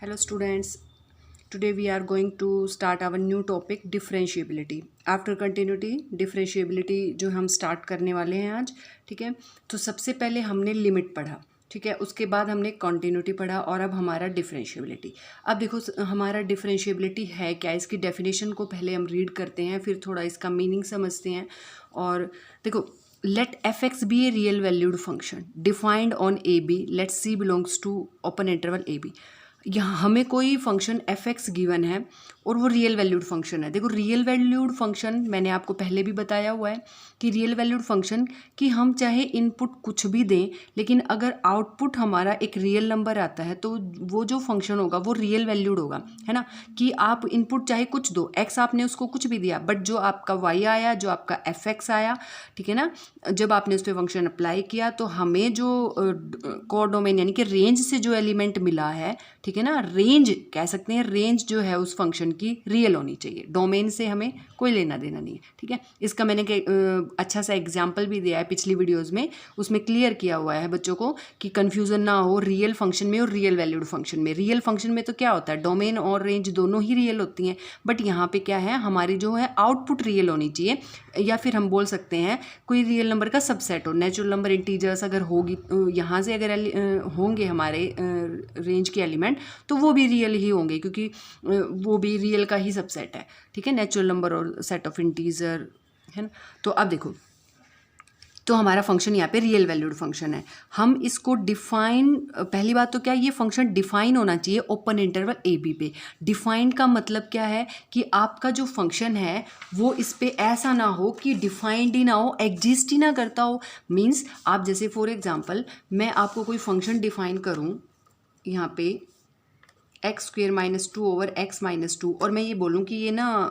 Hello students, today we are going to start our new topic differentiability. After continuity differentiability जो हम start करने वाले हैं आज, ठीक है। तो सबसे पहले हमने लिमिट पढ़ा, ठीक है। उसके बाद हमने कॉन्टिन्यूटी पढ़ा और अब हमारा डिफरेंशिएबिलिटी। अब देखो हमारा डिफरेंशिएबिलिटी है क्या, इसकी डेफिनेशन को पहले हम रीड करते हैं, फिर थोड़ा इसका मीनिंग समझते हैं। और देखो, let fx be a real valued function defined on ab, let c belongs to open interval ab। यहाँ हमें कोई फंक्शन एफ एक्स गिवन है और वो रियल वैल्यूड फंक्शन है। देखो, रियल वैल्यूड फंक्शन मैंने आपको पहले भी बताया हुआ है कि रियल वैल्यूड फंक्शन कि हम चाहे इनपुट कुछ भी दें, लेकिन अगर आउटपुट हमारा एक रियल नंबर आता है तो वो जो फंक्शन होगा वो रियल वैल्यूड होगा, है ना। कि आप इनपुट चाहे कुछ दो, एक्स आपने उसको कुछ भी दिया, बट जो आपका वाई आया, जो आपका एफ एक्स आया, ठीक है ना, जब आपने उस पर फंक्शन अप्लाई किया तो हमें जो कोडोमेन यानी कि रेंज से जो एलिमेंट मिला है, ठीक है ना, रेंज कह सकते हैं, रेंज जो है उस फंक्शन की रियल होनी चाहिए, डोमेन से हमें कोई लेना देना नहीं है, ठीक है। इसका मैंने अच्छा सा एग्जांपल भी दिया है पिछली वीडियोस में, उसमें क्लियर किया हुआ है बच्चों को कि कंफ्यूजन ना हो रियल फंक्शन में और रियल वैल्यूड फंक्शन में। रियल फंक्शन में तो क्या होता है, डोमेन और रेंज दोनों ही रियल होती हैं, बट यहाँ पे क्या है, हमारी जो है आउटपुट रियल होनी चाहिए, या फिर हम बोल सकते हैं कोई रियल नंबर का सबसेट हो। नेचुरल नंबर इंटीजर्स अगर होगी, यहाँ से अगर होंगे हमारे रेंज के एलिमेंट, तो वो भी रियल ही होंगे, क्योंकि वो भी रियल का ही सबसेट है, ठीक है, नेचुरल नंबर और सेट ऑफ इंटीजर, है ना। तो अब देखो, तो हमारा फंक्शन यहाँ पे रियल वैल्यूड फंक्शन है। हम इसको डिफाइन, पहली बात तो क्या, ये फंक्शन डिफाइन होना चाहिए ओपन इंटरवल ए बी पे। डिफाइन का मतलब क्या है कि आपका जो फंक्शन है वो इस पे ऐसा ना हो कि डिफाइंड ही ना हो, एग्जिस्ट ही ना करता हो। मीन्स आप जैसे फॉर एग्जांपल मैं आपको कोई फंक्शन डिफाइन करूँ यहाँ पे x square minus two over x minus two, और मैं ये बोलूँ कि ये ना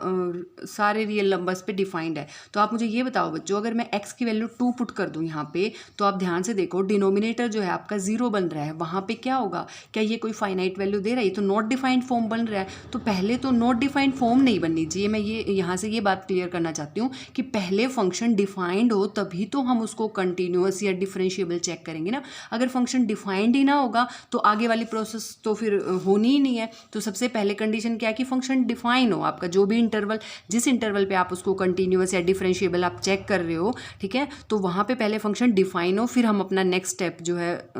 सारे रियल नंबर्स पे डिफाइंड है, तो आप मुझे ये बताओ बच्चों, अगर मैं एक्स की वैल्यू 2 पुट कर दूँ यहाँ पे, तो आप ध्यान से देखो डिनोमिनेटर जो है आपका 0 बन रहा है, वहाँ पे क्या होगा, क्या ये कोई फाइनाइट वैल्यू दे रहा है, ये तो नॉट डिफाइंड फॉर्म बन रहा है। तो पहले तो नॉट डिफाइंड फॉर्म नहीं बननी चाहिए। मैं ये यहाँ से ये बात क्लियर करना चाहती हूँ कि पहले फंक्शन डिफाइंड हो तभी तो हम उसको कंटिन्यूअस या डिफरेंशिएबल चेक करेंगे ना। अगर फंक्शन डिफाइंड ही ना होगा तो आगे वाली प्रोसेस तो फिर होनी नहीं है। तो सबसे पहले कंडीशन क्या है कि फंक्शन डिफाइन हो, आपका जो भी इंटरवल, जिस इंटरवल पे आप उसको कंटिन्यूअस या डिफरेंशिएबल आप चेक कर रहे हो, ठीक है, तो वहाँ पे पहले फंक्शन डिफाइन हो, फिर हम अपना नेक्स्ट स्टेप जो है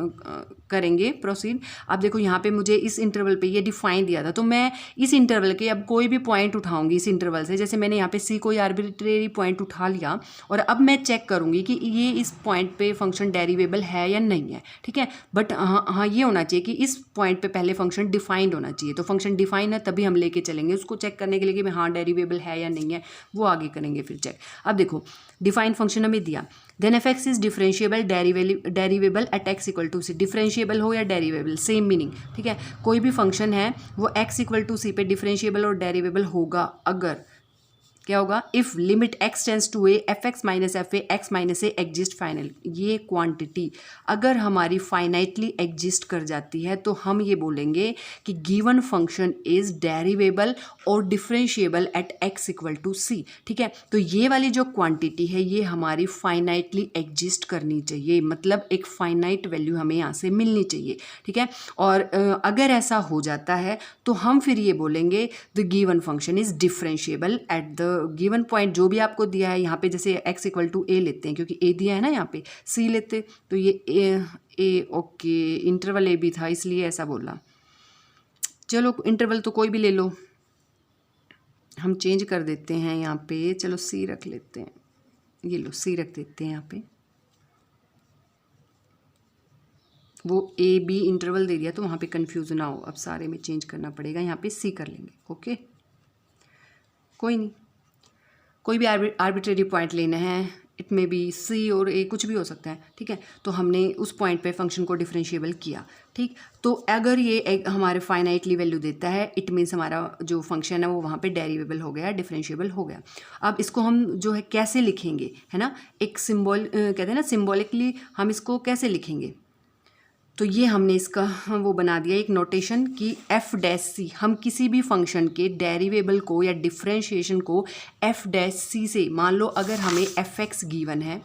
करेंगे प्रोसीड। अब देखो यहाँ पे मुझे इस इंटरवल पे ये डिफाइन दिया था, तो मैं इस इंटरवल के अब कोई भी पॉइंट उठाऊंगी इस इंटरवल से, जैसे मैंने यहाँ पे सी कोई आर्बिट्रेरी पॉइंट उठा लिया, और अब मैं चेक करूँगी कि ये इस पॉइंट पे फंक्शन डेरिवेबल है या नहीं है, ठीक है। बट हाँ ये होना चाहिए कि इस पॉइंट पे पहले फंक्शन डिफाइंड होना चाहिए। तो फंक्शन डिफाइन है तभी हम लेके चलेंगे उसको चेक करने के लिए कि हाँ डेरिवेबल है या नहीं है, वो आगे करेंगे फिर चेक। अब देखो, डिफाइन फंक्शन हमें दिया, then F X is differentiable derivable at X equal to C. Differentiable हो या डेरिवेबल, सेम मीनिंग, ठीक है। कोई भी फंक्शन है वो एक्स इक्वल टू सी पे डिफरेंशिएबल और डेरिवेबल होगा अगर क्या होगा, if limit x tends to A F x minus F A x minus A exist final. ये क्वांटिटी अगर हमारी फाइनाइटली एग्जिस्ट कर जाती है तो हम ये बोलेंगे कि गिवन फंक्शन इज डेरिवेबल और differentiable at X equal to C, ठीक है। तो ये वाली जो क्वांटिटी है ये हमारी फाइनाइटली एग्जिस्ट करनी चाहिए, मतलब एक फाइनाइट वैल्यू हमें यहाँ से मिलनी चाहिए, ठीक है। और अगर ऐसा हो जाता है तो हम फिर ये बोलेंगे the given function is differentiable at the given point जो भी आपको दिया है। यहाँ पे जैसे x इक्वल टू ए लेते हैं, क्योंकि a दिया है ना, यहाँ पे c लेते, तो ये ए ओके, इंटरवल ए भी था इसलिए ऐसा बोला। चलो इंटरवल तो कोई भी ले लो, हम चेंज कर देते हैं यहाँ पे, चलो c रख लेते हैं, ये लो c रख देते हैं यहाँ पे। वो ए बी इंटरवल दे दिया तो वहाँ पे कंफ्यूज ना हो, अब सारे में चेंज करना पड़ेगा, यहाँ पे c कर लेंगे, ओके। कोई नहीं, कोई भी आर्बिट्रेरी पॉइंट लेना है, इट में बी सी और ए, कुछ भी हो सकता है, ठीक है। तो हमने उस पॉइंट पे फंक्शन को डिफरेंशिएबल किया, ठीक। तो अगर ये हमारे फाइनाइटली वैल्यू देता है, इट मीन्स हमारा जो फंक्शन है वो वहाँ पे डेरिवेबल हो गया, डिफरेंशिएबल हो गया। अब इसको हम जो है कैसे लिखेंगे, है ना, एक सिंबल कहते हैं ना, सिम्बॉलिकली हम इसको कैसे लिखेंगे, तो ये हमने इसका वो बना दिया एक नोटेशन कि एफ डैश सी, हम किसी भी फंक्शन के डेरिवेबल को या डिफरेंशिएशन को एफ डैश सी से, मान लो अगर हमें एफ एक्स गिवन है,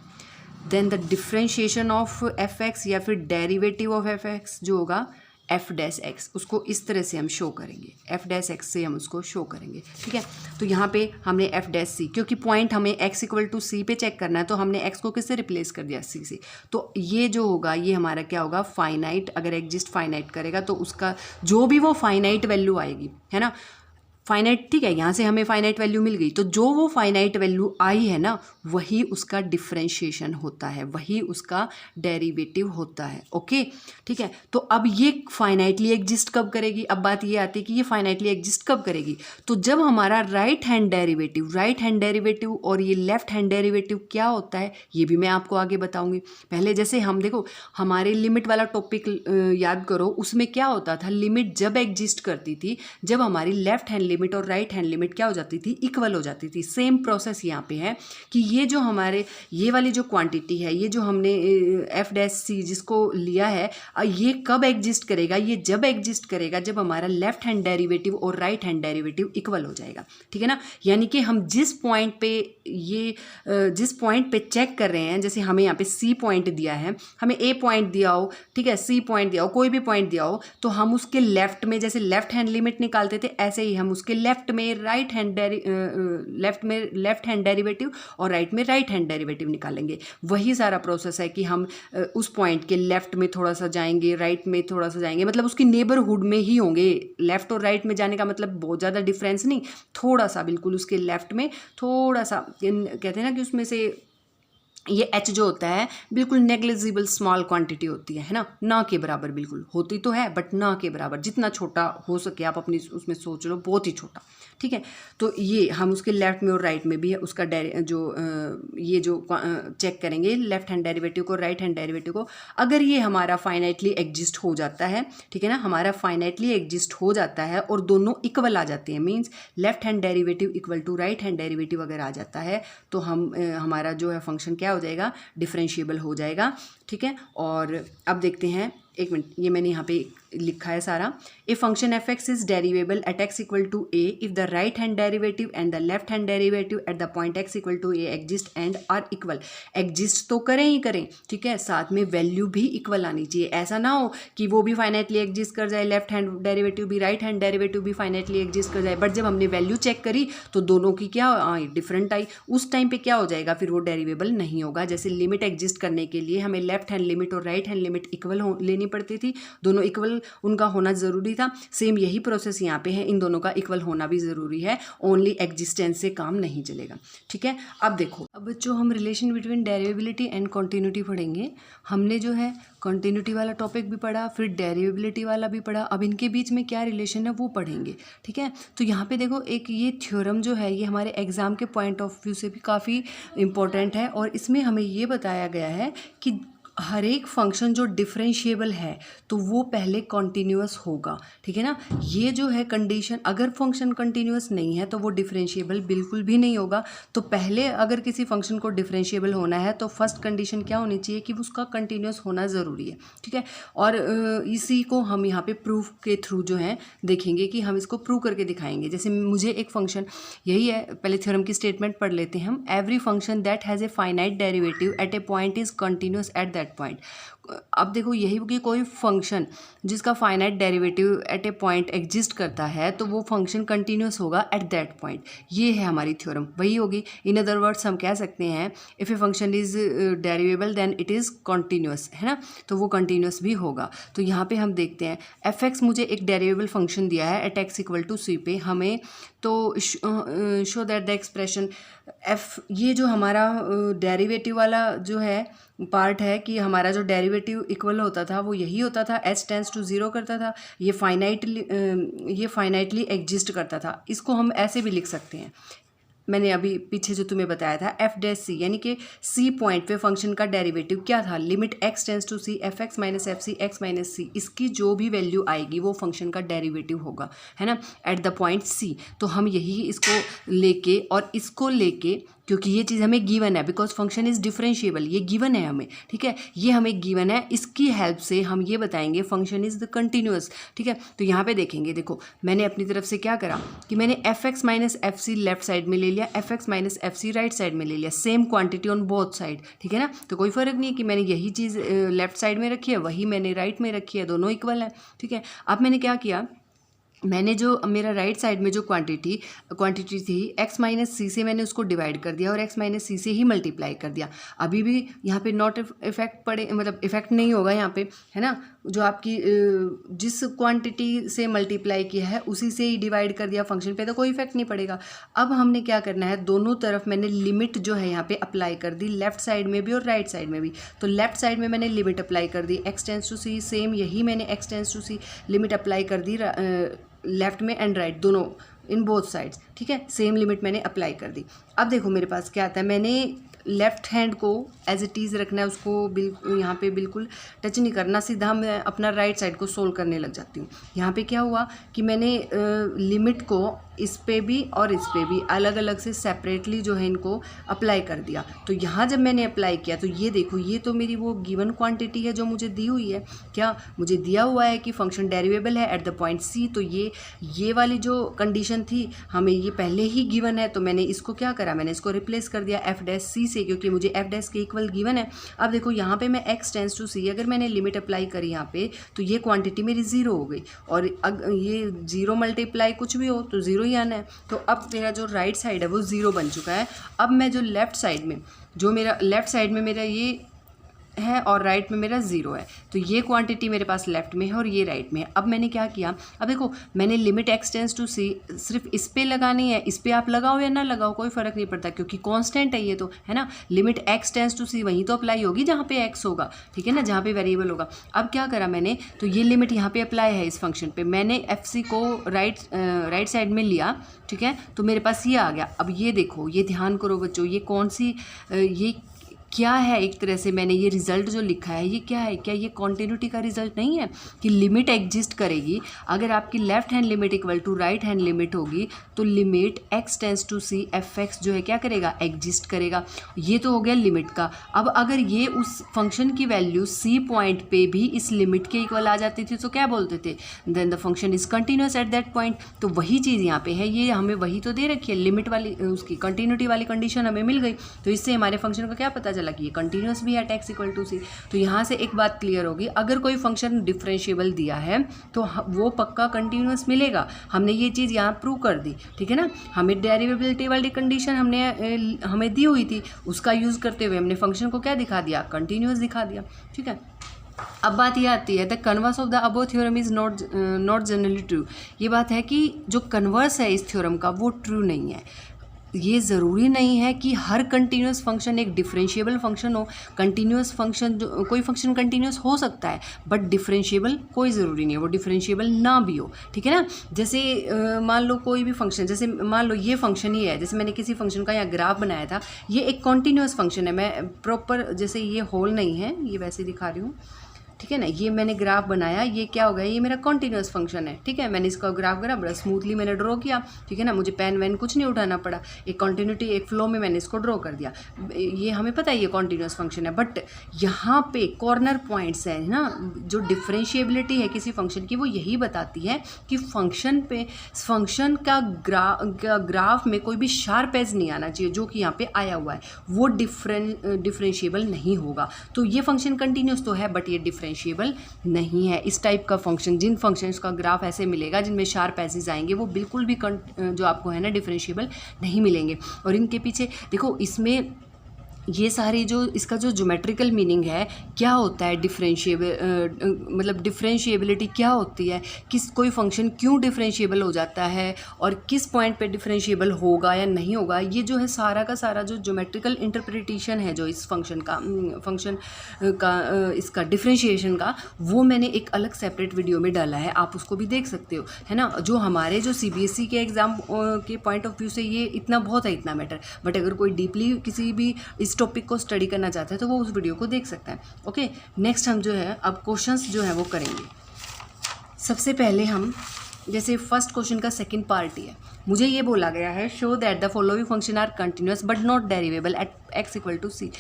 then the differentiation of F x या फिर डेरिवेटिव ऑफ एफ एक्स जो होगा एफ डैश एक्स, उसको इस तरह से हम शो करेंगे, एफ डैश एक्स से हम उसको शो करेंगे, ठीक है। तो यहाँ पे हमने एफ डैश सी, क्योंकि पॉइंट हमें एक्स इक्वल टू सी पे चेक करना है, तो हमने एक्स को किससे रिप्लेस कर दिया, सी से। तो ये जो होगा ये हमारा क्या होगा, फाइनाइट, अगर एग्जिस्ट फाइनाइट करेगा तो उसका जो भी वो फाइनाइट वैल्यू आएगी, है ना, फाइनाइट, ठीक है, यहाँ से हमें फाइनाइट वैल्यू मिल गई, तो जो वो फाइनाइट वैल्यू आई है ना, वही उसका डिफरेंशिएशन होता है, वही उसका डेरिवेटिव होता है, ओके, ठीक है। तो अब ये फाइनाइटली एग्जिस्ट कब करेगी, अब बात ये आती है कि ये फाइनाइटली एग्जिस्ट कब करेगी, तो जब हमारा राइट हैंड डेरिवेटिव और ये लेफ्ट हैंड डेरिवेटिव क्या होता है, ये भी मैं आपको आगे बताऊंगी। पहले जैसे हम देखो, हमारे लिमिट वाला टॉपिक याद करो, उसमें क्या होता था, लिमिट जब एग्जिस्ट करती थी, जब हमारी लेफ्ट हैंड लिमिट और राइट हैंड लिमिट क्या हो जाती थी, इक्वल हो जाती थी। सेम प्रोसेस यहाँ पे है कि ये जो हमारे ये वाली जो क्वांटिटी है, ये जो हमने एफ डैश सी जिसको लिया है, ये कब एग्जिस्ट करेगा, ये जब एग्जिस्ट करेगा जब हमारा लेफ्ट हैंड डेरिवेटिव और राइट हैंड डेरिवेटिव इक्वल हो जाएगा, ठीक है ना। यानी कि हम जिस पॉइंट पे चेक कर रहे हैं, जैसे हमें यहाँ पे सी पॉइंट दिया है, हमें ए पॉइंट दिया हो, ठीक है, सी पॉइंट दिया हो, कोई भी पॉइंट दिया हो, तो हम उसके लेफ्ट में जैसे लेफ्ट हैंड लिमिट निकालते थे, ऐसे ही हम उसके लेफ्ट में लेफ्ट हैंड डेरिवेटिव और राइट में राइट हैंड डेरिवेटिव निकालेंगे। वही सारा प्रोसेस है कि हम उस पॉइंट के लेफ्ट में थोड़ा सा जाएंगे, राइट में थोड़ा सा जाएंगे, मतलब उसकी नेबरहुड में ही होंगे। लेफ्ट और राइट में जाने का मतलब बहुत ज़्यादा डिफरेंस नहीं, थोड़ा सा बिल्कुल उसके लेफ्ट में थोड़ा सा, कहते हैं ना कि उसमें से ये एच जो होता है बिल्कुल नेग्लिजिबल स्मॉल क्वांटिटी होती है ना, ना के बराबर, बिल्कुल होती तो है बट ना के बराबर, जितना छोटा हो सके आप अपनी उसमें सोच लो, बहुत ही छोटा, ठीक है। तो ये हम उसके लेफ्ट में और राइट में भी है उसका ये जो चेक करेंगे लेफ्ट हैंड डेरिवेटिव को, राइट हैंड डेरिवेटिव को। अगर ये हमारा फाइनाइटली एग्जिस्ट हो जाता है, ठीक है ना, हमारा फाइनाइटली एग्जिस्ट हो जाता है और दोनों इक्वल आ जाते हैं, means left hand derivative equal to right hand derivative अगर आ जाता है, तो हमारा जो है फंक्शन क्या हो जाएगा, डिफरेंशिएबल हो जाएगा, ठीक है। और अब देखते हैं, एक मिनट, ये मैंने यहाँ पे लिखा है सारा। A function F X is derivable at X equal to a if the right hand derivative and the left hand derivative at the point X equal to a exist and are equal. Exist तो करें ही करें, ठीक है, साथ में value भी equal आनी चाहिए। ऐसा ना हो कि वो भी फाइनाइटली एग्जिस्ट कर जाए, लेफ्ट हैंड डेरिवेटिव भी, राइट हैंड डेरिवेटिव भी फाइनाइटली एग्जिस्ट कर जाए, बट जब हमने वैल्यू चेक करी तो दोनों की क्या आई, डिफरेंट आई। उस टाइम पे क्या हो जाएगा, फिर वो डेरिवेबल नहीं होगा। जैसे लिमिट एग्जिस्ट करने के लिए हमें लेफ्ट हैंड लिमिट और राइट हैंड लिमिट इक्वल लेनी पड़ती थी, दोनों इक्वल उनका होना ज़रूरी था। सेम यही प्रोसेस यहाँ पे है, इन दोनों का इक्वल होना भी ज़रूरी है, ओनली एग्जिस्टेंस से काम नहीं चलेगा, ठीक है। अब देखो, अब बच्चों हम रिलेशन बिटवीन डेरिवेबिलिटी एंड कॉन्टिन्यूटी पढ़ेंगे। हमने जो है कॉन्टिन्यूटी वाला टॉपिक भी पढ़ा, फिर डेरिवेबिलिटी वाला भी पढ़ा, अब इनके बीच में क्या रिलेशन है वो पढ़ेंगे, ठीक है। तो यहाँ पे देखो, एक ये थ्योरम जो है ये हमारे एग्ज़ाम के पॉइंट ऑफ व्यू से भी काफ़ी इंपॉर्टेंट है, और इसमें हमें ये बताया गया है कि हर एक फंक्शन जो डिफरेंशिएबल है तो वो पहले कॉन्टीन्यूअस होगा, ठीक है ना। ये जो है कंडीशन, अगर फंक्शन कंटीन्यूअस नहीं है तो वो डिफरेंशिएबल बिल्कुल भी नहीं होगा। तो पहले अगर किसी फंक्शन को डिफरेंशिएबल होना है तो फर्स्ट कंडीशन क्या होनी चाहिए कि उसका कंटीन्यूअस होना ज़रूरी है, ठीक है। और इसी को हम यहाँ पे प्रूफ के थ्रू जो है देखेंगे कि हम इसको प्रूव करके दिखाएंगे। जैसे मुझे एक फंक्शन, यही है, पहले थ्योरम की स्टेटमेंट पढ़ लेते हैं हम। Every function that has a finite derivative eight A point is continuous at point. अब देखो, यही कि कोई फंक्शन जिसका फाइनाइट डेरिवेटिव एट ए पॉइंट एग्जिस्ट करता है तो वो फंक्शन कंटिन्यूअस होगा एट दैट पॉइंट। ये है हमारी थ्योरम, वही होगी। इन अदर वर्ड्स हम कह सकते हैं if a function is derivable then it is continuous, है ना, तो वो कंटिन्यूअस भी होगा। तो यहाँ पे हम देखते हैं एफ एक्स मुझे एक डेरिवेबल फंक्शन दिया है एट एक्स इक्वल टू सी पे, हमें तो show that the expression F, ये जो हमारा डेरिवेटिव वाला जो है पार्ट है कि हमारा जो डेरिवेटिव इक्वल होता था वो यही होता था, एच टेंस टू जीरो करता था, ये फाइनाइटली एग्जिस्ट करता था। इसको हम ऐसे भी लिख सकते हैं, मैंने अभी पीछे जो तुम्हें बताया था, एफ डैश सी, यानी कि सी पॉइंट पे फंक्शन का डेरिवेटिव क्या था, limit x tends to C F x minus F C X minus C, इसकी जो भी वैल्यू आएगी वो फंक्शन का डेरिवेटिव होगा, है ना, एट द पॉइंट सी। तो हम यही इसको लेके और इसको लेके क्योंकि ये चीज़ हमें गिवन है, बिकॉज फंक्शन इज़ डिफरेंशिएबल, ये गिवन है हमें, ठीक है, ये हमें गिवन है। इसकी हेल्प से हम ये बताएंगे फंक्शन इज़ द कंटिन्यूअस, ठीक है। तो यहाँ पे देखेंगे, देखो मैंने अपनी तरफ से क्या करा कि मैंने F x minus F C left side में ले लिया, F x minus F C right side में ले लिया, same quantity on both side, ठीक है ना। तो कोई फ़र्क नहीं है कि मैंने यही चीज़ लेफ्ट साइड में रखी है, वही मैंने राइट में रखी है, दोनों इक्वल है, ठीक है। अब मैंने क्या किया, मैंने जो मेरा राइट साइड में जो क्वांटिटी थी x माइनस सी से मैंने उसको डिवाइड कर दिया और x माइनस सी से ही मल्टीप्लाई कर दिया। अभी भी यहाँ पे नॉट इफेक्ट पड़े, मतलब इफेक्ट नहीं होगा यहाँ पे, है ना। जो आपकी जिस क्वांटिटी से मल्टीप्लाई किया है उसी से ही डिवाइड कर दिया, फंक्शन पे तो कोई इफेक्ट नहीं पड़ेगा। अब हमने क्या करना है, दोनों तरफ मैंने लिमिट जो है यहाँ पे अप्लाई कर दी, लेफ्ट साइड में भी और राइट साइड में भी। तो लेफ्ट साइड में मैंने लिमिट अप्लाई कर दी x tends to C, same यही मैंने x tends to C limit apply कर दी लेफ्ट में एंड राइट दोनों, इन बोथ साइड्स, ठीक है, सेम लिमिट मैंने अप्लाई कर दी। अब देखो मेरे पास क्या आता है, मैंने लेफ्ट हैंड को एज इट इज़ रखना है, उसको बिल्कुल यहाँ पे बिल्कुल टच नहीं करना, सीधा मैं अपना राइट साइड को सोल्व करने लग जाती हूँ। यहाँ पे क्या हुआ कि मैंने लिमिट को इस पे भी और इस पे भी अलग अलग से सेपरेटली जो है इनको अप्लाई कर दिया। तो यहाँ जब मैंने अप्लाई किया तो ये देखो, ये तो मेरी वो गिवन क्वांटिटी है जो मुझे दी हुई है। क्या मुझे दिया हुआ है कि फंक्शन डेरिवेबल है एट द पॉइंट सी, तो ये वाली जो कंडीशन थी हमें ये पहले ही गिवन है। तो मैंने इसको क्या करा, मैंने इसको रिप्लेस कर दिया एफ डैश सी से, क्योंकि मुझे एफ डैश के इक्वल गिवन है। अब देखो यहाँ पे मैं एक्स टेंस टू सी अगर मैंने लिमिट अप्लाई करी यहाँ पे, तो ये क्वांटिटी मेरी ज़ीरो हो गई, और ये ज़ीरो मल्टीप्लाई कुछ भी हो तो ज़ीरो ही आना है। तो अब मेरा जो राइट साइड है वो ज़ीरो बन चुका है। अब मैं जो लेफ़्ट साइड में, जो मेरा लेफ़्ट साइड में मेरा ये है और राइट में मेरा ज़ीरो है, तो ये क्वांटिटी मेरे पास लेफ्ट में है और ये राइट में है। अब मैंने क्या किया, अब देखो मैंने लिमिट एक्स टेंस टू सी सिर्फ इस पे लगानी है, इस पे आप लगाओ या ना लगाओ कोई फ़र्क नहीं पड़ता, क्योंकि कांस्टेंट है ये तो, है ना। लिमिट एक्स टेंस टू सी वहीं तो अप्लाई होगी जहाँ पे एक्स होगा, ठीक है ना, जहाँ पे वेरिएबल होगा। अब क्या करा मैंने, तो ये लिमिट यहाँ पे अप्लाई है इस फंक्शन पे, मैंने एफ सी को राइट साइड में लिया, ठीक है, तो मेरे पास ये आ गया। अब ये देखो, ये ध्यान करो बच्चों, ये कौन सी ये क्या है, एक तरह से मैंने ये रिज़ल्ट जो लिखा है ये क्या है, क्या ये कॉन्टिन्यूटी का रिजल्ट नहीं है कि लिमिट एग्जिस्ट करेगी। अगर आपकी left hand limit equal to right hand limit होगी तो limit x tends to C F x जो है क्या करेगा, एग्जिस्ट करेगा। ये तो हो गया लिमिट का। अब अगर ये उस फंक्शन की वैल्यू सी पॉइंट पे भी इस लिमिट के इक्वल आ जाती थी तो क्या बोलते थे, then the function is continuous at that point. तो वही चीज़ यहाँ पे है, ये हमें वही तो दे रखी है, लिमिट वाली उसकी कंटिन्यूटी वाली कंडीशन हमें मिल गई। तो इससे हमारे फंक्शन का क्या पता चला कि ये कंटिन्यूस भी है एक्स इक्वल टू सी। तो यहाँ से एक बात क्लियर होगी, अगर कोई फंक्शन डिफरेंशिएबल दिया है तो वो पक्का कंटिन्यूस मिलेगा। हमने ये चीज़ यहाँ प्रूव कर दी, ठीक है ना। हमें डेरिवेबिलिटी वाली कंडीशन हमें दी हुई थी, उसका यूज़ करते हुए हमने फंक्शन को क्या दिखा दिया, कंटिन्यूस दिखा दिया, ठीक है। अब बात ये आती है the converse of the above theorem is not generally true. ये बात है कि जो कन्वर्स है इस थ्योरम का वो ट्रू नहीं है। ये ज़रूरी नहीं है कि हर कंटिन्यूस फंक्शन एक डिफरेंशिएबल फंक्शन हो। कंटिन्यूस फंक्शन कोई फंक्शन कंटिन्यूस हो सकता है बट डिफरेंशिएबल कोई ज़रूरी नहीं है, वो डिफरेंशिएबल ना भी हो, ठीक है ना। जैसे मान लो कोई भी फंक्शन, जैसे मान लो ये फंक्शन ही है, जैसे मैंने किसी फंक्शन का यहाँ ग्राफ बनाया था, ये एक कॉन्टीन्यूस फंक्शन है। मैं प्रॉपर, जैसे ये होल नहीं है, ये वैसे दिखा रही हूँ, ठीक है ना। ये मैंने ग्राफ बनाया, ये क्या हो गया, ये मेरा कॉन्टिन्यूस फंक्शन है, ठीक है। मैंने इसका ग्राफ करा, बड़ा स्मूथली मैंने ड्रॉ किया, ठीक है ना। मुझे पेन वैन कुछ नहीं उठाना पड़ा, एक कॉन्टिन्यूटी एक फ्लो में मैंने इसको ड्रॉ कर दिया। ये हमें पता है ये कॉन्टिन्यूस फंक्शन है, बट यहाँ पे कॉर्नर पॉइंट्स है ना, जो डिफरेंशिएबिलिटी है किसी फंक्शन की वो यही बताती है कि फंक्शन का ग्राफ में कोई भी शार्प एज नहीं आना चाहिए, जो कि यहाँ पे आया हुआ है वो डिफरेंशिएबल नहीं होगा। तो ये फंक्शन कंटिन्यूस तो है बट ये डिफरेंशिएबल नहीं है। इस टाइप का फंक्शन, जिन फंक्शंस का ग्राफ ऐसे मिलेगा जिनमें शार्प एजेस आएंगे, वो बिल्कुल भी जो आपको है ना डिफरेंशिएबल नहीं मिलेंगे। और इनके पीछे देखो, इसमें ये सारी जो इसका जो ज्योमेट्रिकल मीनिंग है, क्या होता है मतलब डिफरेंशिएबिलिटी क्या होती है, कोई फंक्शन क्यों डिफरेंशिएबल हो जाता है और किस पॉइंट पे डिफरेंशिएबल होगा या नहीं होगा, ये जो है सारा का सारा जो ज्योमेट्रिकल इंटरप्रिटेशन है जो इस फंक्शन का इसका डिफरेंशिएशन का, वो मैंने एक अलग सेपरेट वीडियो में डाला है, आप उसको भी देख सकते हो, है ना। जो हमारे जो CBSE के एग्ज़ाम के पॉइंट ऑफ व्यू से ये इतना बहुत है, इतना मैटर, बट अगर कोई डीपली किसी भी इस टॉपिक को स्टडी करना चाहता है तो वो उस वीडियो को देख सकता है। ओके, नेक्स्ट हम जो है अब क्वेश्चंस जो है वो करेंगे। सबसे पहले हम जैसे फर्स्ट क्वेश्चन का सेकंड पार्ट ही है, मुझे ये बोला गया है show that the following function are continuous but not derivable at X equal to C.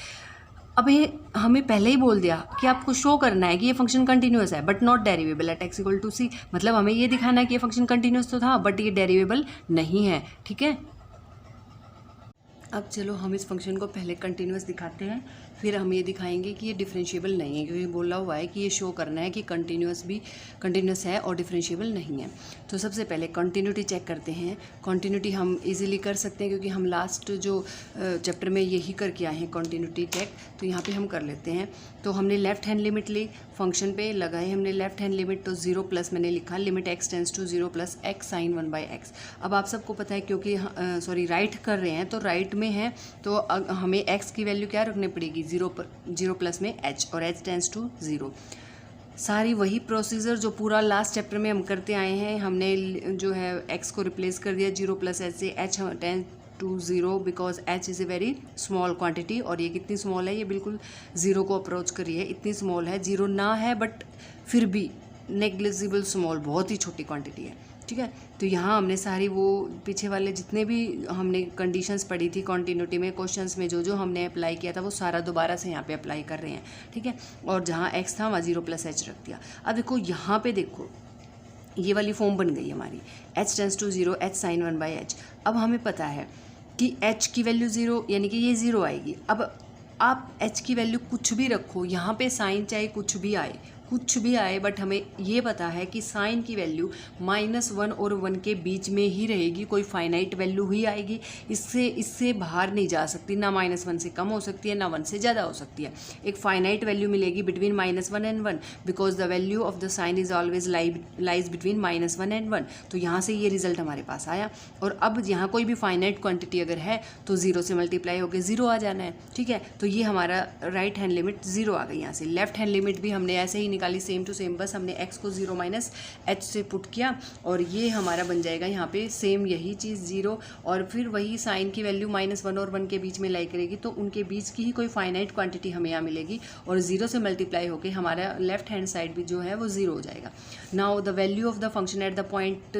अब ये हमें पहले ही बोल दिया कि आपको शो करना है कि ये फंक्शन कंटिन्यूस है but not derivable at X equal to C, मतलब हमें ये दिखाना है कि ये फंक्शन कंटिन्यूस तो था बट ये डेरिवेबल नहीं है। ठीक है, अब चलो हम इस फंक्शन को पहले कंटिन्यूस दिखाते हैं, फिर हम ये दिखाएंगे कि ये डिफरेंशिएबल नहीं है, क्योंकि बोला हुआ है कि ये शो करना है कि कंटिन्यूस है और डिफरेंशिएबल नहीं है। तो सबसे पहले कंटिन्यूटी चेक करते हैं। कंटिन्यूटी हम इजीली कर सकते हैं क्योंकि हम लास्ट जो चैप्टर में यही करके आए हैं कंटिन्यूटी चेक, तो यहाँ पे हम कर लेते हैं। तो हमने लेफ्ट हैंड लिमिट ली, फंक्शन पे लगाई हमने लेफ्ट हैंड लिमिट, तो 0 प्लस मैंने लिखा limit x tends to 0 plus x sine 1/x। अब आप सबको पता है क्योंकि राइट कर रहे हैं तो राइट में है तो हमें x की वैल्यू क्या रखनी पड़ेगी, 0 प्लस में h और h टेंस टू 0। सारी वही प्रोसीजर जो पूरा लास्ट चैप्टर में हम करते आए हैं। हमने जो है x को रिप्लेस कर दिया 0 प्लस h से, h tends to 0 because h is a very small quantity, और ये कितनी स्मॉल है, ये बिल्कुल 0 को अप्रोच कर रही है, इतनी स्मॉल है, 0 ना है बट फिर भी नेग्लिजिबल स्मॉल, बहुत ही छोटी क्वांटिटी है। ठीक है, तो यहाँ हमने सारी वो पीछे वाले जितने भी हमने कंडीशंस पढ़ी थी कॉन्टिन्यूटी में, क्वेश्चंस में जो हमने अप्लाई किया था वो सारा दोबारा से यहाँ पे अप्लाई कर रहे हैं। ठीक है, और जहाँ x था वहाँ 0 प्लस h रख दिया। अब देखो यहाँ पे देखो ये वाली फॉर्म बन गई हमारी, h tends to 0 h sine 1/h। अब हमें पता है कि h की वैल्यू 0 यानी कि ये 0 आएगी। अब आप h की वैल्यू कुछ भी रखो, यहाँ पे साइन चाहे कुछ भी आए बट हमें ये पता है कि साइन की वैल्यू -1 और 1 के बीच में ही रहेगी, कोई फाइनाइट वैल्यू ही आएगी, इससे बाहर नहीं जा सकती, ना -1 से कम हो सकती है ना 1 से ज़्यादा हो सकती है। एक फाइनाइट वैल्यू मिलेगी between -1 and 1 because the value of the sine is always lies between -1 and 1। तो यहाँ से ये रिजल्ट हमारे पास आया, और अब यहाँ कोई भी फाइनाइट क्वान्टिटी अगर है तो 0 से मल्टीप्लाई होकर 0 आ जाना है। ठीक है, तो ये हमारा राइट हैंड लिमिट 0 आ गई। यहाँ से लेफ्ट हैंड लिमिट भी हमने ऐसे ही निकाली, सेम टू सेम, बस हमने x को 0 माइनस h से पुट किया और ये हमारा बन जाएगा यहाँ पे सेम यही चीज़ 0, और फिर वही साइन की वैल्यू -1 और 1 के बीच में लाई करेगी, तो उनके बीच की ही कोई फाइनाइट क्वांटिटी हमें यहाँ मिलेगी, और 0 से मल्टीप्लाई होकर हमारा लेफ्ट हैंड साइड भी जो है वो 0 हो जाएगा। Now the value of the function at the point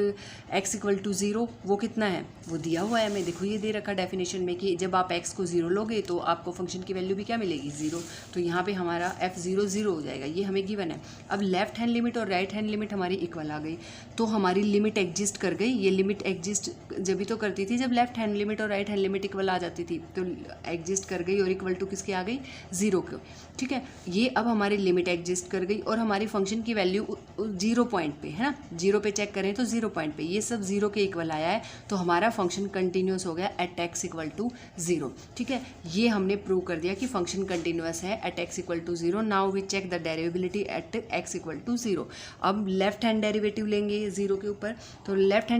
x equal to 0 वो कितना है, वो दिया हुआ है हमें, देखो ये दे रखा डेफिनेशन में कि जब आप x को 0 लोगे तो आपको फंक्शन की वैल्यू भी क्या मिलेगी, 0। तो यहाँ पे हमारा f0 0 हो जाएगा, ये हमें गिवन है। अब लेफ्ट हैंड लिमिट और राइट हैंड लिमिट हमारी इक्वल आ गई, तो हमारी लिमिट एग्जिस्ट कर गई। ये लिमिट एग्जिस्ट जब भी तो करती थी जब लेफ्ट हैंड लिमिट और राइट हैंड लिमिट इक्वल आ जाती थी, तो एग्जिस्ट कर गई और इक्वल टू किसके आ गई, 0 को। ठीक है, ये अब हमारी लिमिट एग्जिस्ट कर गई और हमारी फंक्शन की वैल्यू 0 पॉइंट पे है ना, 0 पे चेक करें तो 0 पॉइंट पे ये सब 0 के इक्वल आया है, तो हमारा फंक्शन कंटिन्यूस हो गया एट x इक्वल टू 0। ठीक है, ये हमने प्रूव कर दिया कि फंक्शन कंटिन्यूस है at x equal to 0। Now we check the derivability at x equal to 0। अब लेफ्ट हैंड डेरिवेटिव लेंगे 0 के ऊपर, तो राइट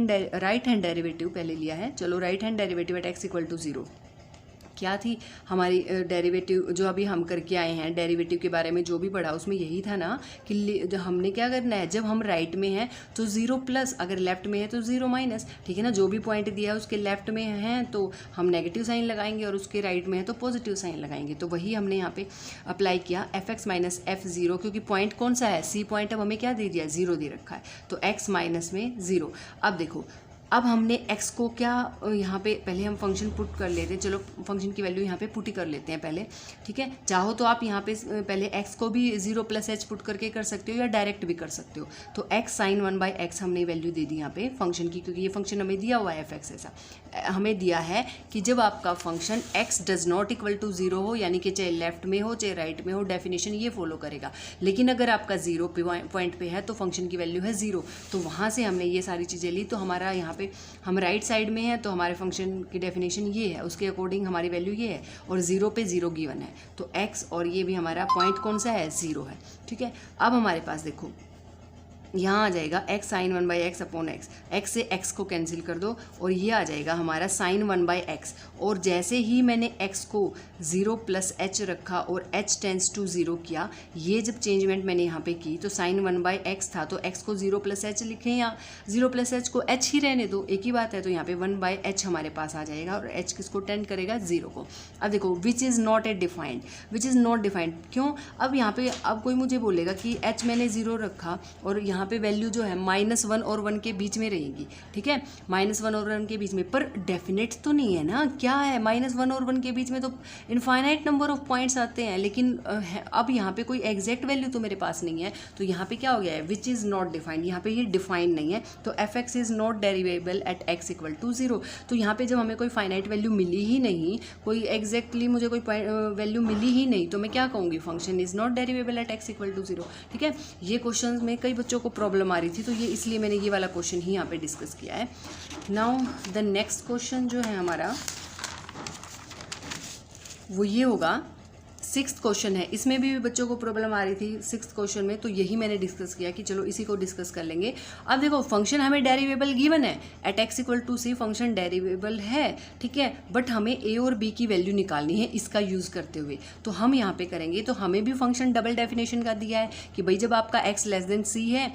हैंड डेरिवेटिव पहले लिया है, चलो right hand derivative at x equal to 0 क्या थी हमारी डेरिवेटिव, जो अभी हम करके आए हैं डेरिवेटिव के बारे में जो भी पढ़ा उसमें यही था ना कि हमने क्या करना है, जब हम राइट में हैं तो 0 प्लस, अगर लेफ्ट में है तो 0 माइनस। ठीक है ना, जो भी पॉइंट दिया है उसके लेफ्ट में हैं तो हम नेगेटिव साइन लगाएंगे और उसके राइट में है तो पॉजिटिव साइन लगाएंगे। तो वही हमने यहाँ पे अप्लाई किया fx माइनस f0, क्योंकि पॉइंट कौन सा है, c पॉइंट, अब हमें क्या दे दिया, 0 दे रखा है, तो x माइनस में 0। अब देखो अब हमने x को क्या यहाँ पे पहले हम फंक्शन पुट कर लेते हैं, चलो फंक्शन की वैल्यू यहाँ पे पुट ही कर लेते हैं पहले। ठीक है, चाहो तो आप यहाँ पे पहले x को भी 0 प्लस h पुट करके कर सकते हो या डायरेक्ट भी कर सकते हो। तो x साइन 1/x हमने वैल्यू दे दी यहाँ पे फंक्शन की, क्योंकि ये फंक्शन हमें दिया हुआ है fx, ऐसा हमें दिया है कि जब आपका function x does not equal to 0 हो, यानी कि चाहे लेफ्ट में हो चाहे राइट में हो, डेफिनेशन ये फॉलो करेगा। लेकिन अगर आपका 0 पॉइंट पे है तो फंक्शन की वैल्यू है 0, तो वहाँ से हमने ये सारी चीज़ें ली। तो हमारा यहाँ पे हम राइट साइड में हैं तो हमारे फंक्शन की डेफिनेशन ये है, उसके अकॉर्डिंग हमारी वैल्यू ये है, और 0 पे 0 गिवन है, तो x और ये भी हमारा पॉइंट कौन सा है, 0 है। ठीक है, अब हमारे पास देखो यहाँ आ जाएगा x sine 1/x upon x, x से x को कैंसिल कर दो और ये आ जाएगा हमारा साइन 1/x। और जैसे ही मैंने x को 0 प्लस h रखा और h टेंस टू 0 किया, ये जब चेंजमेंट मैंने यहाँ पे की तो साइन 1/x था तो x को 0 प्लस h लिखें या 0 प्लस h को h ही रहने दो, एक ही बात है। तो यहाँ पे 1/h हमारे पास आ जाएगा और h किसको टेंड करेगा, 0 को। अब देखो which is not defined, which is not defined क्यों, अब यहाँ पे अब कोई मुझे बोलेगा कि h मैंने 0 रखा और यहाँ यहाँ पे वैल्यू जो है -1 और 1 के बीच में रहेगी, ठीक है, -1 और 1 के बीच में, पर डेफिनेट तो नहीं है ना, क्या है -1 और 1 के बीच में तो इनफाइनाइट नंबर ऑफ पॉइंट्स आते हैं, लेकिन अब यहाँ पे कोई एग्जैक्ट वैल्यू तो मेरे पास नहीं है, तो यहाँ पे क्या हो गया है, विच इज़ नॉट डिफाइंड, यहाँ पे ये डिफाइंड नहीं है, तो F X is not derivable at x = 0। तो यहाँ पे जब हमें कोई फाइनाइट वैल्यू मिली ही नहीं, कोई एग्जैक्टली मुझे कोई वैल्यू मिली ही नहीं, तो मैं क्या कहूँगी, function is not derivable at x = 0, ठीक है। ये क्वेश्चन में कई बच्चों को प्रॉब्लम आ रही थी, तो ये इसलिए मैंने ये वाला क्वेश्चन ही यहाँ पे डिस्कस किया है। नाउ द नेक्स्ट क्वेश्चन जो है हमारा वो ये होगा, 6th क्वेश्चन है, इसमें भी बच्चों को प्रॉब्लम आ रही थी 6th क्वेश्चन में, तो यही मैंने डिस्कस किया कि चलो इसी को डिस्कस कर लेंगे। अब देखो फंक्शन हमें डेरिवेबल गिवन है, एट x = c फंक्शन डेरिवेबल है, ठीक है, बट हमें a और b की वैल्यू निकालनी है इसका यूज़ करते हुए, तो हम यहाँ पे करेंगे, तो हमें भी फंक्शन डबल डेफिनेशन का दिया है कि भाई जब आपका x c है,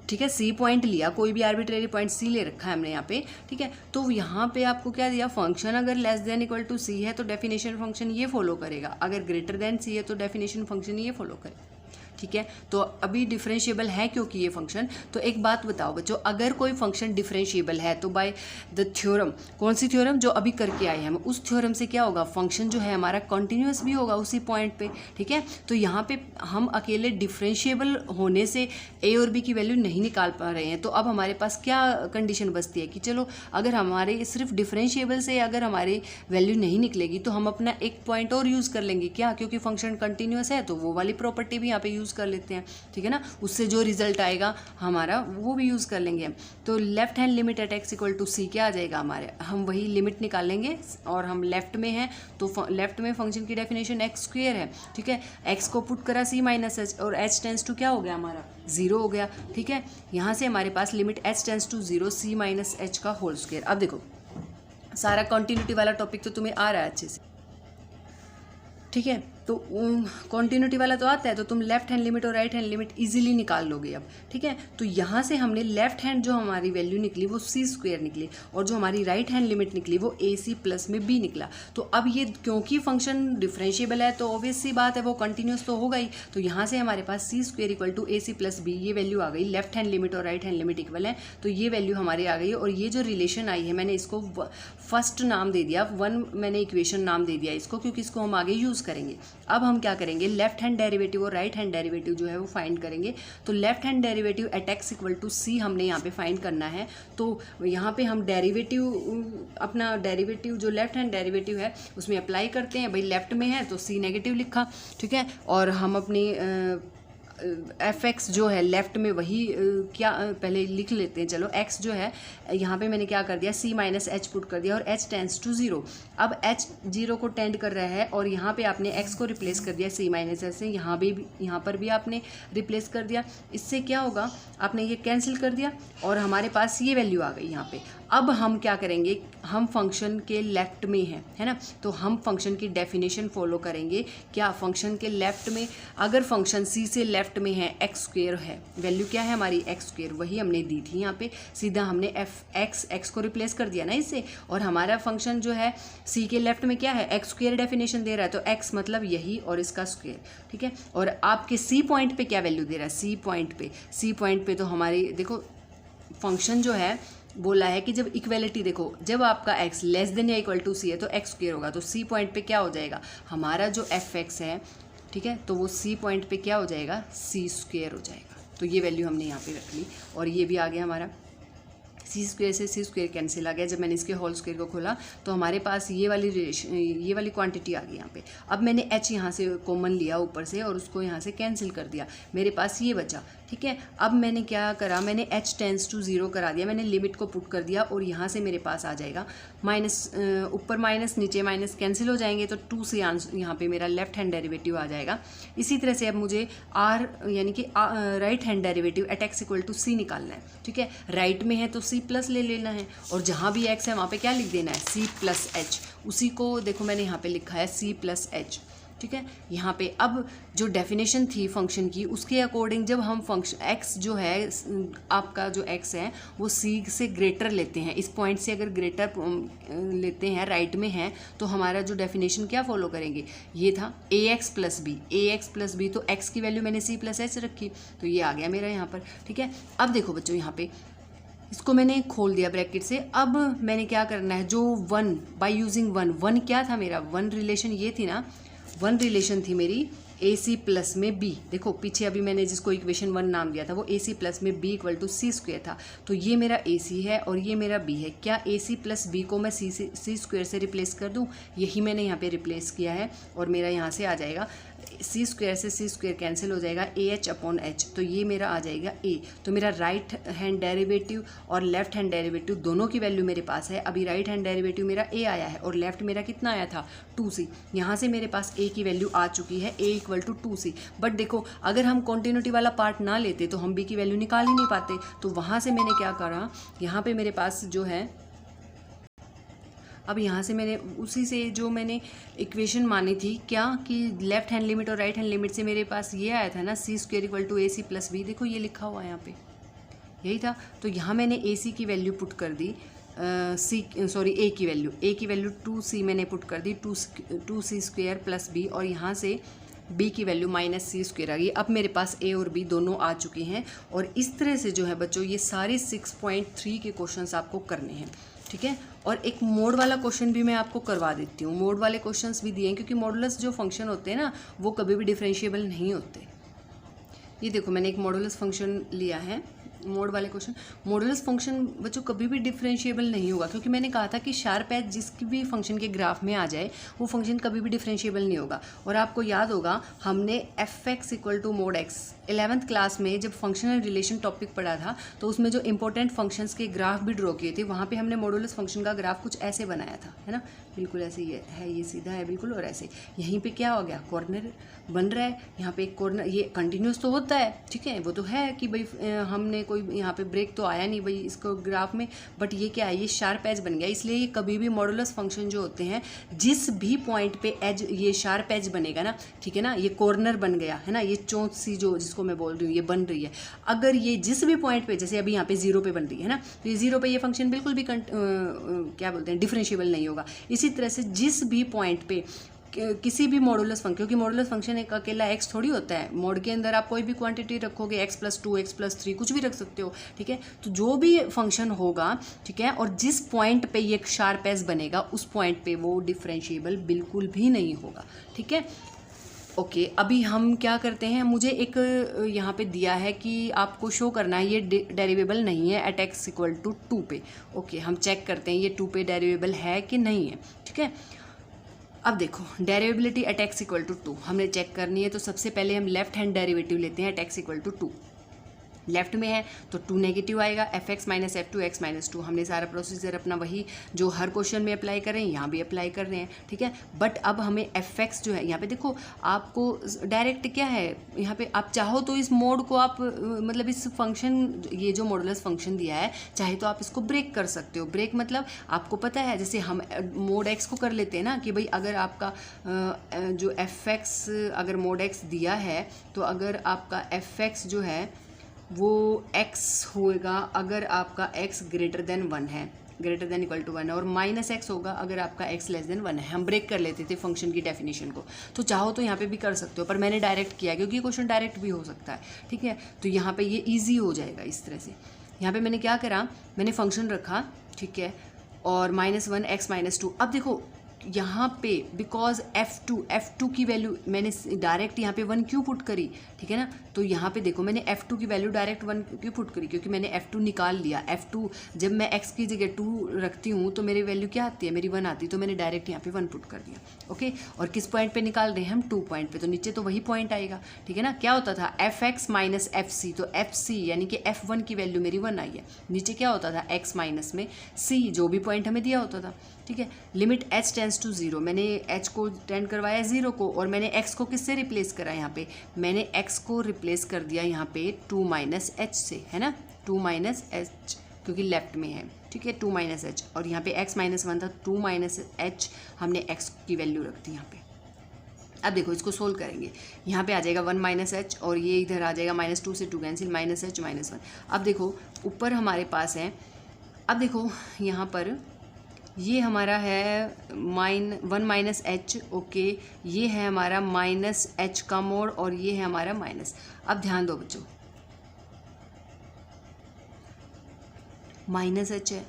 ठीक है, सी पॉइंट लिया, कोई भी आर्बिट्रेरी पॉइंट सी ले रखा है हमने यहाँ पे, ठीक है, तो यहाँ पे आपको क्या दिया, फंक्शन अगर < है तो डेफिनेशन फंक्शन ये फॉलो करेगा, अगर < c है तो डेफिनेशन फंक्शन ये फॉलो करेगा, ठीक है। तो अभी डिफरेंशिएबल है क्योंकि ये फंक्शन, तो एक बात बताओ बच्चों, अगर कोई फंक्शन डिफरेंशिएबल है तो बाय द थ्योरम, कौन सी थ्योरम, जो अभी करके आए हैं हम, उस थ्योरम से क्या होगा, फंक्शन जो है हमारा कंटिन्यूअस भी होगा उसी पॉइंट पे, ठीक है। तो यहाँ पे हम अकेले डिफरेंशिएबल होने से ए और बी की वैल्यू नहीं निकाल पा रहे हैं, तो अब हमारे पास क्या कंडीशन बचती है कि चलो अगर हमारे सिर्फ डिफरेंशिएबल से अगर हमारी वैल्यू नहीं निकलेगी तो हम अपना एक पॉइंट और यूज़ कर लेंगे, क्या, क्योंकि फंक्शन कंटिन्यूअस है तो वो वाली प्रॉपर्टी भी यहाँ पे यूज़ कर लेते हैं, ठीक है ना, उससे जो रिजल्ट आएगा हमारा वो भी यूज़ कर लेंगे। तो left hand limit at x = c क्या आ जाएगा हमारे, हम वही लिमिट निकालेंगे, और हम लेफ्ट में हैं तो लेफ्ट में फंक्शन की डेफिनेशन x² है, ठीक है, x को पुट करा c - h और h टेंस टू क्या हो गया हमारा 0 हो गया, ठीक है। यहाँ से हमारे पास limit h tends to 0 c - h का होल स्क्वायर। अब देखो सारा कॉन्टिन्यूटी वाला टॉपिक तो तुम्हें आ रहा है अच्छे से, ठीक है, तो कॉन्टिन्यूटी वाला तो आता है, तो तुम लेफ्ट हैंड लिमिट और राइट हैंड लिमिट इजीली निकाल लोगे अब, ठीक है। तो यहाँ से हमने लेफ्ट हैंड जो हमारी वैल्यू निकली वो c² निकली, और जो हमारी राइट हैंड लिमिट निकली वो ac + में b निकला। तो अब ये क्योंकि फंक्शन डिफरेंशिएबल है तो ऑब्वियस सी बात है वो कंटिन्यूस तो होगा ही, तो यहाँ से हमारे पास c² = ac + b ये वैल्यू आ गई, लेफ्ट हैंड लिमिट और राइट हैंड लिमिट इक्वल है, तो ये वैल्यू हमारी आ गई। और ये जो रिलेशन आई है मैंने इसको फर्स्ट नाम दे दिया, 1 मैंने इक्वेशन नाम दे दिया इसको, क्योंकि इसको हम आगे यूज़ करेंगे। अब हम क्या करेंगे, लेफ्ट हैंड डेरिवेटिव और राइट हैंड डेरिवेटिव जो है वो फाइंड करेंगे। तो left hand derivative at x = c हमने यहाँ पे फाइंड करना है, तो यहाँ पे हम डेरिवेटिव, अपना डेरिवेटिव जो लेफ्ट हैंड डेरिवेटिव है उसमें अप्लाई करते हैं, भाई लेफ्ट में है तो c नेगेटिव लिखा, ठीक है, और हम अपनी एफ एक्स जो है लेफ्ट में वही क्या पहले लिख लेते हैं, चलो x जो है यहाँ पे मैंने क्या कर दिया, c - h पुट कर दिया और h टेंस टू 0। अब h 0 को टेंड कर रहा है और यहाँ पे आपने x को रिप्लेस कर दिया c - h से, यहाँ पर भी आपने रिप्लेस कर दिया। इससे क्या होगा, आपने ये कैंसिल कर दिया और हमारे पास ये वैल्यू आ गई यहाँ पे। अब हम क्या करेंगे, हम फंक्शन के लेफ्ट में हैं, है ना, तो हम फंक्शन की डेफिनेशन फॉलो करेंगे। क्या, फंक्शन के लेफ्ट में, अगर फंक्शन c से लेफ्ट में है, x² है, वैल्यू क्या है हमारी x², वही हमने दी थी यहाँ पे, सीधा हमने x को रिप्लेस कर दिया ना इससे, और हमारा फंक्शन जो है c के लेफ्ट में क्या है, x² डेफिनेशन दे रहा है, तो x मतलब यही और इसका स्क्वायर, ठीक है। और आपके c पॉइंट पे क्या वैल्यू दे रहा है, c पॉइंट पे तो हमारी देखो फंक्शन जो है बोला है कि जब इक्वेलिटी, देखो जब आपका x < c है तो x² होगा, तो c पॉइंट पे क्या हो जाएगा हमारा जो f(x) है, ठीक है, तो वो c पॉइंट पे क्या हो जाएगा, c² हो जाएगा। तो ये वैल्यू हमने यहाँ पे रख ली और ये भी आ गया हमारा c² से c² कैंसिल आ गया। जब मैंने इसके होल स्क्वायर को खोला तो हमारे पास ये वाली क्वांटिटी आ गई यहाँ पे। अब मैंने h यहाँ से कॉमन लिया ऊपर से और उसको यहाँ से कैंसिल कर दिया, मेरे पास ये बचा, ठीक है। अब मैंने क्या करा, मैंने h टेंस टू 0 करा दिया, मैंने लिमिट को पुट कर दिया और यहाँ से मेरे पास आ जाएगा माइनस, ऊपर माइनस नीचे माइनस कैंसिल हो जाएंगे, तो 2 से आंसर यहाँ पे मेरा लेफ्ट हैंड डेरिवेटिव आ जाएगा। इसी तरह से अब मुझे r यानी कि right hand derivative at x = c निकालना है, ठीक है। राइट में है तो c प्लस ले लेना है और जहाँ भी x है वहाँ पे क्या लिख देना है, c + h। उसी को देखो मैंने यहाँ पे लिखा है c + h, ठीक है। यहाँ पे अब जो डेफिनेशन थी फंक्शन की उसके अकॉर्डिंग जब हम फंक्शन x जो है आपका जो x है वो c से ग्रेटर लेते हैं, इस पॉइंट से अगर ग्रेटर लेते हैं, राइट में है, तो हमारा जो डेफिनेशन क्या फॉलो करेंगे, ये था ax प्लस बी, तो x की वैल्यू मैंने c प्लस एच रखी, तो ये आ गया मेरा यहाँ पर। ठीक है, अब देखो बच्चों यहाँ पे इसको मैंने खोल दिया ब्रैकेट से। अब मैंने क्या करना है, जो वन बाय यूजिंग वन क्या था मेरा, वन रिलेशन ये थी ना, वन रिलेशन थी मेरी ए सी प्लस में बी। देखो पीछे अभी मैंने जिसको इक्वेशन 1 नाम दिया था वो ए सी प्लस में B equal to C square था, तो ये मेरा ए सी है और ये मेरा बी है। क्या ए सी प्लस बी को मैं सी स्क्वेयर से रिप्लेस कर दूँ, यही मैंने यहाँ पे रिप्लेस किया है और मेरा यहाँ से आ जाएगा सी स्क्वेयर से सी स्क्वेयर कैंसिल हो जाएगा, ए एच अपॉन एच, तो ये मेरा आ जाएगा ए। तो मेरा राइट हैंड डेरिवेटिव और लेफ्ट हैंड डेरिवेटिव दोनों की वैल्यू मेरे पास है। अभी राइट हैंड डेरिवेटिव मेरा ए आया है और लेफ्ट मेरा कितना आया था 2c। यहाँ से मेरे पास ए की वैल्यू आ चुकी है, ए इक्वल टू 2c। बट देखो अगर हम कॉन्टिन्यूटी वाला पार्ट ना लेते तो हम बी की वैल्यू निकाल ही नहीं पाते, तो वहाँ से मैंने क्या करा, यहाँ पे मेरे पास जो है, अब यहाँ से मैंने उसी से जो मैंने इक्वेशन मानी थी क्या कि लेफ्ट हैंड लिमिट और राइट हैंड लिमिट से मेरे पास ये आया था ना C square equal to A C plus B, देखो ये लिखा हुआ है यहाँ पे, यही था। तो यहाँ मैंने ए सी की वैल्यू पुट कर दी, ए की वैल्यू 2c मैंने पुट कर दी, 2c स्क्वेयर प्लस बी, और यहाँ से b की वैल्यू माइनस सी स्क्वेयर आ गई। अब मेरे पास a और b दोनों आ चुके हैं और इस तरह से जो है बच्चों ये सारे 6.3 के क्वेश्चंस आपको करने हैं। ठीक है, और एक मोड वाला क्वेश्चन भी मैं आपको करवा देती हूँ। मोड वाले क्वेश्चंस भी दिए हैं क्योंकि मॉडुलस जो फंक्शन होते हैं ना वो कभी भी डिफरेंशिएबल नहीं होते। ये देखो मैंने एक मॉडुलस फंक्शन लिया है, मोड वाले क्वेश्चन। मॉडुलस फंक्शन बच्चों कभी भी डिफरेंशिएबल नहीं होगा क्योंकि मैंने कहा था कि शार्प एज जिसकी भी फंक्शन के ग्राफ में आ जाए वो फंक्शन कभी भी डिफरेंशिएबल नहीं होगा। और आपको याद होगा हमने F x equal to mod x 11th class में जब फंक्शनल रिलेशन टॉपिक पढ़ा था तो उसमें जो इंपॉर्टेंट फंक्शंस के ग्राफ भी ड्रॉ किए थे, वहाँ पे हमने मॉडुलस फंक्शन का ग्राफ कुछ ऐसे बनाया था, है ना, बिल्कुल ऐसे ये है, ये सीधा है बिल्कुल, और ऐसे यहीं पे क्या हो गया, कॉर्नर बन रहा है, यहाँ पे एक कॉर्नर, ये कंटिन्यूस तो होता है, ठीक है, वो तो है कि भाई हमने कोई यहाँ पे ब्रेक तो आया नहीं भाई इसको ग्राफ में, बट ये क्या है, ये शार्प एज बन गया। इसलिए ये कभी भी मॉडुलस फंक्शन जो होते हैं जिस भी पॉइंट पे एज ये शार्प एज बनेगा ना, ठीक है ना, ये कॉर्नर बन गया है ना, ये चोंच सी जो जिसको मैं बोल रही हूँ ये बन रही है, अगर ये जिस भी पॉइंट पे, जैसे अभी यहाँ पे 0 पे बन रही है ना, तो ये 0 पे ये फंक्शन बिल्कुल भी क्या बोलते हैं डिफरेंशिएबल नहीं होगा। इसी तरह से जिस भी पॉइंट पे किसी भी मॉडुलस फंक्शन, क्योंकि मॉडुलस फंक्शन एक अकेला x थोड़ी होता है, मॉड के अंदर आप कोई भी क्वांटिटी रखोगे, x+2 x+3 कुछ भी रख सकते हो, ठीक है, तो जो भी फंक्शन होगा, ठीक है, और जिस पॉइंट पे ये शार्प एज बनेगा उस पॉइंट पे वो डिफरेंशिएबल बिल्कुल भी नहीं होगा। ठीक है, ओके, अभी हम क्या करते हैं, मुझे एक यहाँ पे दिया है कि आपको शो करना है ये डेरिवेबल नहीं है एट x इक्वल टू 2 पे। ओके, हम चेक करते हैं ये 2 पे डेरिवेबल है कि नहीं है। ठीक है, अब देखो डेरिवेबिलिटी एट x इक्वल टू 2 हमने चेक करनी है, तो सबसे पहले हम लेफ्ट हैंड डेरिवेटिव लेते हैं at x equal to 2। Left में है तो 2 नेगेटिव आएगा, F x minus F two x minus 2। हमने सारा प्रोसीजर अपना वही जो हर क्वेश्चन में अप्लाई कर रहे हैं यहाँ भी अप्लाई कर रहे हैं। ठीक है, बट अब हमें एफ एक्स जो है यहाँ पे देखो आपको डायरेक्ट क्या है, यहाँ पे आप चाहो तो इस मोड को आप मतलब इस फंक्शन, ये जो मॉडुलस फंक्शन दिया है, चाहे तो आप इसको ब्रेक कर सकते हो। ब्रेक मतलब आपको पता है, जैसे हम मोड एक्स को कर लेते हैं ना कि भाई अगर आपका जो एफ एक्स अगर मोड एक्स दिया है तो अगर आपका एफ एक्स जो है वो x होएगा अगर आपका x ग्रेटर देन 1 है, ग्रेटर देन इक्वल टू 1 है, और माइनस x होगा अगर आपका x लेस देन 1 है। हम ब्रेक कर लेते थे फंक्शन की डेफिनेशन को, तो चाहो तो यहाँ पे भी कर सकते हो, पर मैंने डायरेक्ट किया क्योंकि क्वेश्चन डायरेक्ट भी हो सकता है। ठीक है, तो यहाँ पे ये ईजी हो जाएगा इस तरह से। यहाँ पे मैंने क्या करा, मैंने फंक्शन रखा, ठीक है, और -1 x माइनस 2। अब देखो यहाँ पे बिकॉज f2 की वैल्यू मैंने डायरेक्ट यहाँ पे 1 क्यों पुट करी, ठीक है ना, तो यहाँ पे देखो मैंने f2 की वैल्यू डायरेक्ट 1 क्यों पुट करी, क्योंकि मैंने f2 निकाल लिया। f2 जब मैं x की जगह 2 रखती हूँ तो मेरी वैल्यू क्या आती है, मेरी 1 आती है, तो मैंने डायरेक्ट यहाँ पे 1 पुट कर दिया। ओके, और किस पॉइंट पे निकाल रहे हैं हम, 2 पॉइंट पे, तो नीचे तो वही पॉइंट आएगा। ठीक है ना, क्या होता था fx माइनस fc, तो fc यानी कि f1 की वैल्यू मेरी 1 आई है, नीचे क्या होता था x माइनस में c जो भी पॉइंट हमें दिया होता था। ठीक है, लिमिट h टेंड्स टू 0, मैंने h को टेंड करवाया 0 को, और मैंने x को किससे रिप्लेस करा, यहाँ पे मैंने x को रिप्लेस कर दिया यहाँ पे 2 माइनस h से, है ना, 2 माइनस h क्योंकि लेफ्ट में है। ठीक है, 2 माइनस h, और यहाँ पे x माइनस 1 था, 2 माइनस h हमने x की वैल्यू रख दी यहाँ पे। अब देखो इसको सोल्व करेंगे, यहाँ पे आ जाएगा 1 माइनस एच और ये इधर आ जाएगा -2 से 2 कैंसिल, माइनस एच माइनस 1। अब देखो ऊपर हमारे पास है, अब देखो यहाँ पर ये हमारा है 1 माइनस एच, ओके, ये है हमारा माइनस एच का मोड और ये है हमारा माइनस। अब ध्यान दो बच्चों, माइनस एच है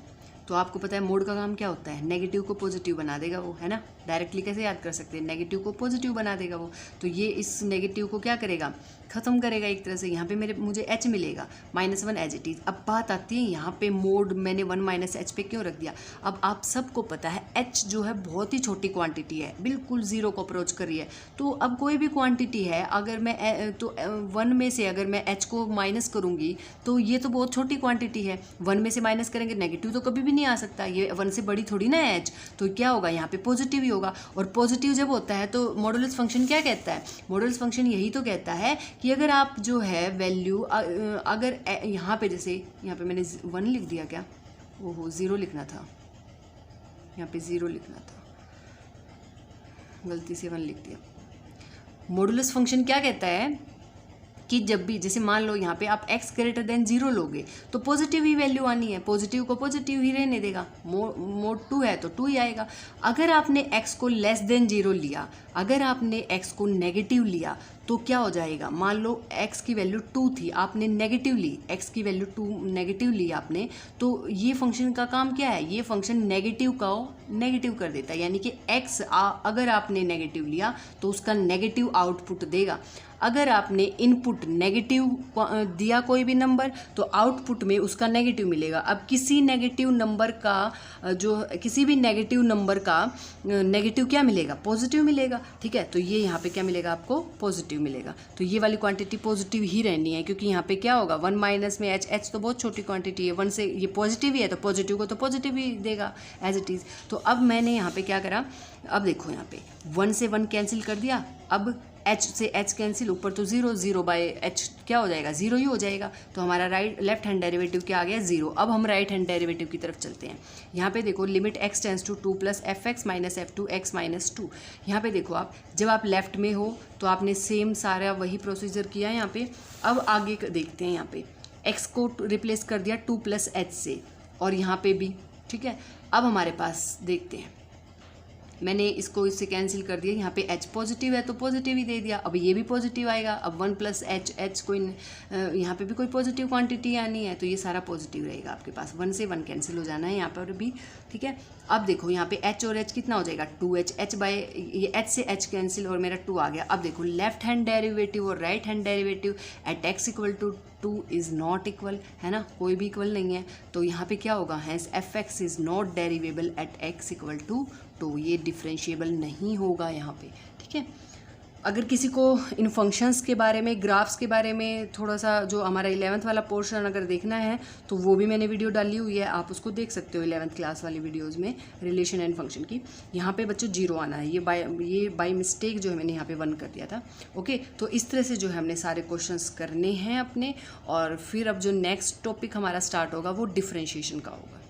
तो आपको पता है मोड का काम क्या होता है, नेगेटिव को पॉजिटिव बना देगा वो, है ना। डायरेक्टली कैसे याद कर सकते हैं, नेगेटिव को पॉजिटिव बना देगा वो। तो ये इस नेगेटिव को क्या करेगा, ख़त्म करेगा एक तरह से। यहाँ पे मुझे एच मिलेगा -1 एज इट इज़। अब बात आती है यहाँ पे मोड मैंने 1 माइनस एच पे क्यों रख दिया। अब आप सबको पता है एच जो है बहुत ही छोटी क्वांटिटी है, बिल्कुल ज़ीरो को अप्रोच कर रही है। तो अब कोई भी क्वांटिटी है, अगर मैं तो 1 में से अगर मैं एच को माइनस करूँगी तो ये तो बहुत छोटी क्वांटिटी है। 1 में से माइनस करेंगे, नेगेटिव तो कभी भी नहीं आ सकता, ये 1 से बड़ी थोड़ी ना है एच। तो क्या होगा, यहाँ पे पॉजिटिव ही होगा। और पॉजिटिव जब होता है तो मॉडुलस फंक्शन क्या कहता है, मॉडुलस फंक्शन यही तो कहता है कि अगर आप जो है वैल्यू अगर यहाँ पे, जैसे यहाँ पे मैंने 1 लिख दिया, क्या ओहो 0 लिखना था, यहाँ पे 0 लिखना था, गलती से 1 लिख दिया। मॉडुलस फंक्शन क्या कहता है कि जब भी, जैसे मान लो यहाँ पे आप x ग्रेटर देन 0 लोगे तो पॉजिटिव ही वैल्यू आनी है, पॉजिटिव को पॉजिटिव ही रहने देगा। मोड 2 है तो 2 ही आएगा। अगर आपने x को लेस देन 0 लिया, अगर आपने x को नेगेटिव लिया तो क्या हो जाएगा, मान लो x की वैल्यू 2 थी, आपने नेगेटिव ली, x की वैल्यू 2 नेगेटिव ली आपने, तो ये फंक्शन का काम क्या है, ये फंक्शन नेगेटिव का नेगेटिव कर देता है। यानी कि x अगर आपने नेगेटिव लिया तो उसका नेगेटिव आउटपुट देगा। अगर आपने इनपुट नेगेटिव दिया कोई भी नंबर तो आउटपुट में उसका नेगेटिव मिलेगा। अब किसी नेगेटिव नंबर का किसी भी नेगेटिव नंबर का नेगेटिव क्या मिलेगा, पॉजिटिव मिलेगा, ठीक है। तो ये यहाँ पे क्या मिलेगा आपको, पॉजिटिव मिलेगा। तो ये वाली क्वांटिटी पॉजिटिव ही रहनी है, क्योंकि यहाँ पे क्या होगा 1 माइनस में एच, एच तो बहुत छोटी क्वांटिटी है, 1 से ये पॉजिटिव ही है तो पॉजिटिव को तो पॉजिटिव ही देगा एज इट इज़। तो अब मैंने यहाँ पे क्या करा, अब देखो यहाँ पे 1 से 1 कैंसिल कर दिया, अब h से h कैंसिल, ऊपर तो 0, 0 बाय h क्या हो जाएगा, 0 ही हो जाएगा। तो हमारा लेफ्ट हैंड डेरिवेटिव क्या आ गया, 0। अब हम राइट हैंड डेरिवेटिव की तरफ चलते हैं। यहाँ पे देखो limit x tends to 2 plus fx minus f2x minus 2। यहाँ पे देखो आप जब आप लेफ्ट में हो तो आपने सेम सारा वही प्रोसीजर किया है यहाँ पे। अब आगे देखते हैं, यहाँ पे x को रिप्लेस कर दिया 2 प्लस h से, और यहाँ पे भी, ठीक है। अब हमारे पास देखते हैं, मैंने इसको इससे कैंसिल कर दिया, यहाँ पे h पॉजिटिव है तो पॉजिटिव ही दे दिया, अब ये भी पॉजिटिव आएगा। अब 1 प्लस h कोई यहाँ पे भी कोई पॉजिटिव क्वांटिटी आनी है तो ये सारा पॉजिटिव रहेगा आपके पास। 1 से 1 कैंसिल हो जाना है यहाँ पर भी, ठीक है। अब देखो यहाँ पे h और h कितना हो जाएगा, 2h, h बाय ये h से h कैंसिल और मेरा 2 आ गया। अब देखो लेफ्ट हैंड डेरिवेटिव और right hand derivative at x equal to 2 is not equal, है ना, कोई भी इक्वल नहीं है। तो यहाँ पे क्या होगा, hence fx is not derivable at x equal to 2, ये डिफरेंशिएबल नहीं होगा यहाँ पे, ठीक है। अगर किसी को इन फंक्शंस के बारे में, ग्राफ्स के बारे में थोड़ा सा जो हमारा 11th वाला पोर्शन अगर देखना है तो वो भी मैंने वीडियो डाली हुई है, आप उसको देख सकते हो 11th क्लास वाली वीडियोज़ में, रिलेशन एंड फंक्शन की। यहाँ पे बच्चों 0 आना है, ये बाय मिस्टेक जो है मैंने यहाँ पे 1 कर दिया था, ओके। तो इस तरह से जो है हमने सारे क्वेश्चंस करने हैं अपने, और फिर अब जो नेक्स्ट टॉपिक हमारा स्टार्ट होगा वो डिफ्रेंशिएशन का होगा।